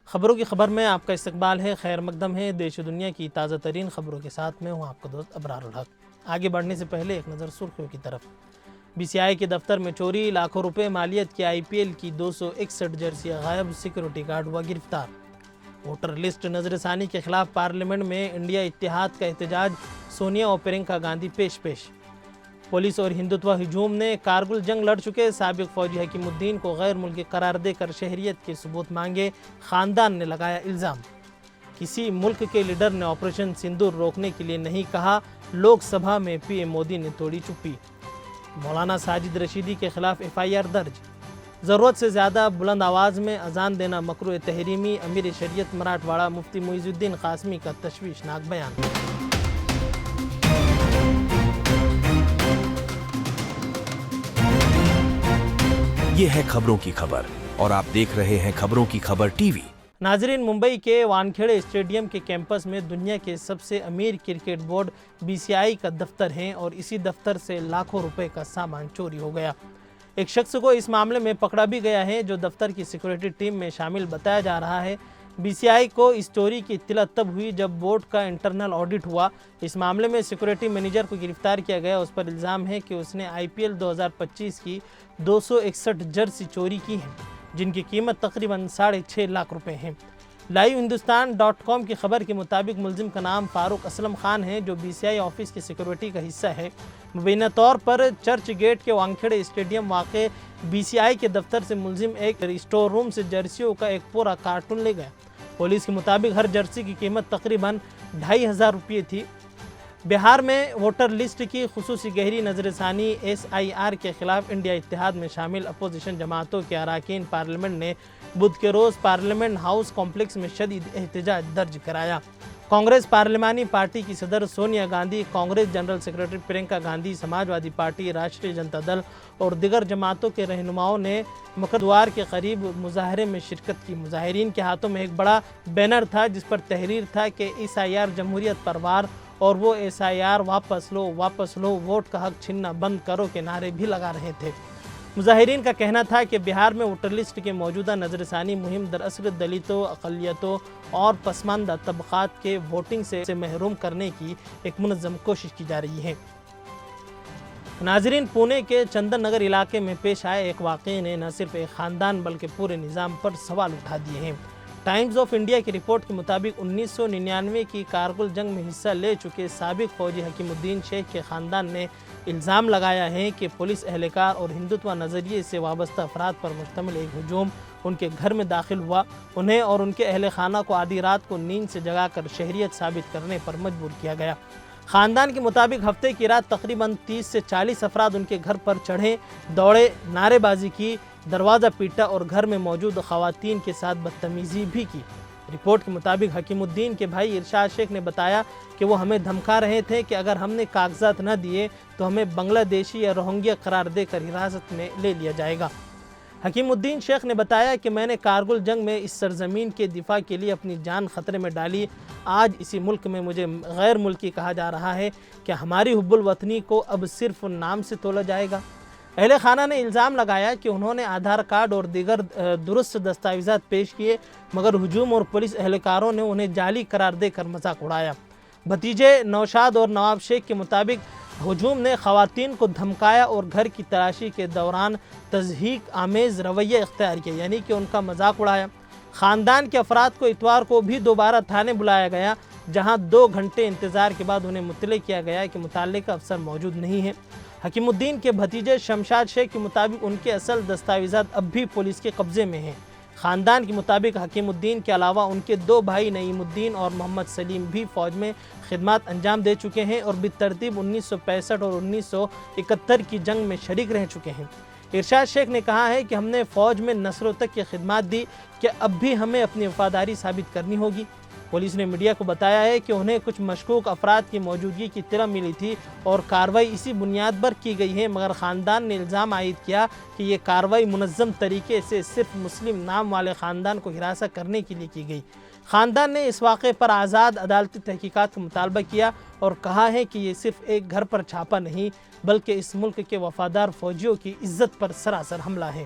خبروں کی خبر میں آپ کا استقبال ہے، خیر مقدم ہے۔ دیش و دنیا کی تازہ ترین خبروں کے ساتھ میں ہوں آپ کا دوست ابرار الحق۔ آگے بڑھنے سے پہلے ایک نظر سرخیوں کی طرف۔ بی سی آئی کے دفتر میں چوری، لاکھوں روپے مالیت کی آئی پی ایل کی 261 جرسیاں غائب، سیکیورٹی گارڈ ہوا گرفتار۔ ووٹر لسٹ نظر ثانی کے خلاف پارلیمنٹ میں انڈیا اتحاد کا احتجاج، سونیا اور پرینکا گاندھی پیش۔ پولیس اور ہندوتوا ہجوم نے کارگل جنگ لڑ چکے سابق فوجی حکیم الدین کو غیر ملکی قرار دے کر شہریت کے ثبوت مانگے، خاندان نے لگایا الزام۔ کسی ملک کے لیڈر نے آپریشن سندور روکنے کے لیے نہیں کہا، لوک سبھا میں پی ایم مودی نے توڑی چپی۔ مولانا ساجد رشیدی کے خلاف ایف آئی آر درج، ضرورت سے زیادہ بلند آواز میں اذان دینا مکروہ تحریمی، امیر شریعت مراٹھواڑہ مفتی معیز الدین قاسمی کا تشویشناک بیان۔ یہ ہے خبروں کی خبر اور آپ دیکھ رہے ہیں خبروں کی خبر ٹی وی۔ ناظرین، ممبئی کے وانکھیڑے اسٹیڈیم کے کیمپس میں دنیا کے سب سے امیر کرکٹ بورڈ بی سی آئی کا دفتر ہے اور اسی دفتر سے لاکھوں روپے کا سامان چوری ہو گیا۔ ایک شخص کو اس معاملے میں پکڑا بھی گیا ہے جو دفتر کی سیکورٹی ٹیم میں شامل بتایا جا رہا ہے۔ بی سی آئی کو اس چوری کی اطلاع تب ہوئی جب بورڈ کا انٹرنل آڈٹ ہوا۔ اس معاملے میں سیکورٹی مینیجر کو گرفتار کیا گیا۔ اس پر الزام ہے کہ اس نے آئی پی ایل 2025 کی 261 جرسی چوری کی ہیں، جن کی قیمت تقریباً 6.5 لاکھ روپے ہیں۔ لائیو ہندوستان .com کی خبر کے مطابق ملزم کا نام فاروق اسلم خان ہے، جو بی سی آئی آفس کی سیکورٹی کا حصہ ہے۔ مبینہ طور پر چرچ گیٹ کے وانکھیڑے اسٹیڈیم واقع بی سی آئی کے دفتر سے ملزم ایک اسٹور روم سے جرسیوں کا ایک پورا کارٹون لے گیا۔ پولیس کے مطابق ہر جرسی کی قیمت تقریباً 2500 روپے تھی۔ بہار میں ووٹر لسٹ کی خصوصی گہری نظر ثانی ایس آئی آر کے خلاف انڈیا اتحاد میں شامل اپوزیشن جماعتوں کے اراکین پارلیمنٹ نے بدھ کے روز پارلیمنٹ ہاؤس کمپلیکس میں شدید احتجاج درج کرایا۔ کانگریس پارلیمانی پارٹی کی صدر Sonia Gandhi, Congress general secretary Priyanka Gandhi, Samajwadi party, Rashtriya Janata Dal اور دیگر جماعتوں کے رہنماؤں نے مکر دوار کے قریب مظاہرے میں شرکت کی۔ مظاہرین کے ہاتھوں میں ایک بڑا بینر تھا جس پر تحریر تھا کہ ایس آئی آر جمہوریت پر وار اور وہ ایس آئی آر واپس لو، ووٹ کا حق چھیننا بند کرو کے نعرے بھی لگا رہے تھے۔ مظاہرین کا کہنا تھا کہ بہار میں ووٹر لسٹ کے موجودہ نظر ثانی مہم دراصل دلتوں، اقلیتوں اور پسماندہ طبقات کے ووٹنگ سے محروم کرنے کی ایک منظم کوشش کی جا رہی ہے۔ ناظرین، پونے کے چندن نگر علاقے میں پیش آئے ایک واقعے نے نہ صرف ایک خاندان بلکہ پورے نظام پر سوال اٹھا دیے ہیں۔ ٹائمز آف انڈیا کی رپورٹ کے مطابق 1999 کی کارگل جنگ میں حصہ لے چکے سابق فوجی حکیم الدین شیخ کے خاندان نے الزام لگایا ہے کہ پولیس اہلکار اور ہندوتوا نظریے سے وابستہ افراد پر مشتمل ایک ہجوم ان کے گھر میں داخل ہوا، انہیں اور ان کے اہل خانہ کو آدھی رات کو نیند سے جگا کر شہریت ثابت کرنے پر مجبور کیا گیا۔ خاندان کے مطابق ہفتے کی رات تقریباً 30 سے 40 افراد ان کے گھر پر چڑھے، دوڑے، نعرے بازی کی، دروازہ پیٹا اور گھر میں موجود خواتین کے ساتھ بدتمیزی بھی کی۔ رپورٹ کے مطابق حکیم الدین کے بھائی ارشاد شیخ نے بتایا کہ وہ ہمیں دھمکا رہے تھے کہ اگر ہم نے کاغذات نہ دیے تو ہمیں بنگلہ دیشی یا روہنگیا قرار دے کر حراست میں لے لیا جائے گا۔ حکیم الدین شیخ نے بتایا کہ میں نے کارگل جنگ میں اس سرزمین کے دفاع کے لیے اپنی جان خطرے میں ڈالی۔ آج اسی ملک میں مجھے غیر ملکی کہا جا رہا ہے، کہ ہماری حب الوطنی کو اب صرف نام سے تولا جائے گا۔ اہل خانہ نے الزام لگایا کہ انہوں نے آدھار کارڈ اور دیگر درست دستاویزات پیش کیے، مگر ہجوم اور پولیس اہلکاروں نے انہیں جعلی قرار دے کر مذاق اڑایا۔ بھتیجے نوشاد اور نواب شیخ کے مطابق ہجوم نے خواتین کو دھمکایا اور گھر کی تلاشی کے دوران تضحیک آمیز رویہ اختیار کیا، یعنی کہ ان کا مذاق اڑایا۔ خاندان کے افراد کو اتوار کو بھی دوبارہ تھانے بلایا گیا، جہاں 2 گھنٹے انتظار کے بعد انہیں مطلع کیا گیا کہ متعلقہ افسر موجود نہیں ہیں۔ حکیم الدین کے بھتیجے شمشاد شیخ کے مطابق ان کے اصل دستاویزات اب بھی پولیس کے قبضے میں ہیں۔ خاندان کے مطابق حکیم الدین کے علاوہ ان کے 2 بھائی نعیم الدین اور محمد سلیم بھی فوج میں خدمات انجام دے چکے ہیں اور بالترتیب 1965 اور 1971 کی جنگ میں شریک رہ چکے ہیں۔ ارشاد شیخ نے کہا ہے کہ ہم نے فوج میں نسلوں تک کی خدمات دی کہ اب بھی ہمیں اپنی وفاداری ثابت کرنی ہوگی۔ پولیس نے میڈیا کو بتایا ہے کہ انہیں کچھ مشکوک افراد کی موجودگی کی اطلاع ملی تھی اور کارروائی اسی بنیاد پر کی گئی ہے، مگر خاندان نے الزام عائد کیا کہ یہ کارروائی منظم طریقے سے صرف مسلم نام والے خاندان کو ہراساں کرنے کے لیے کی گئی۔ خاندان نے اس واقعے پر آزاد عدالتی تحقیقات کا مطالبہ کیا اور کہا ہے کہ یہ صرف ایک گھر پر چھاپہ نہیں بلکہ اس ملک کے وفادار فوجیوں کی عزت پر سراسر حملہ ہے۔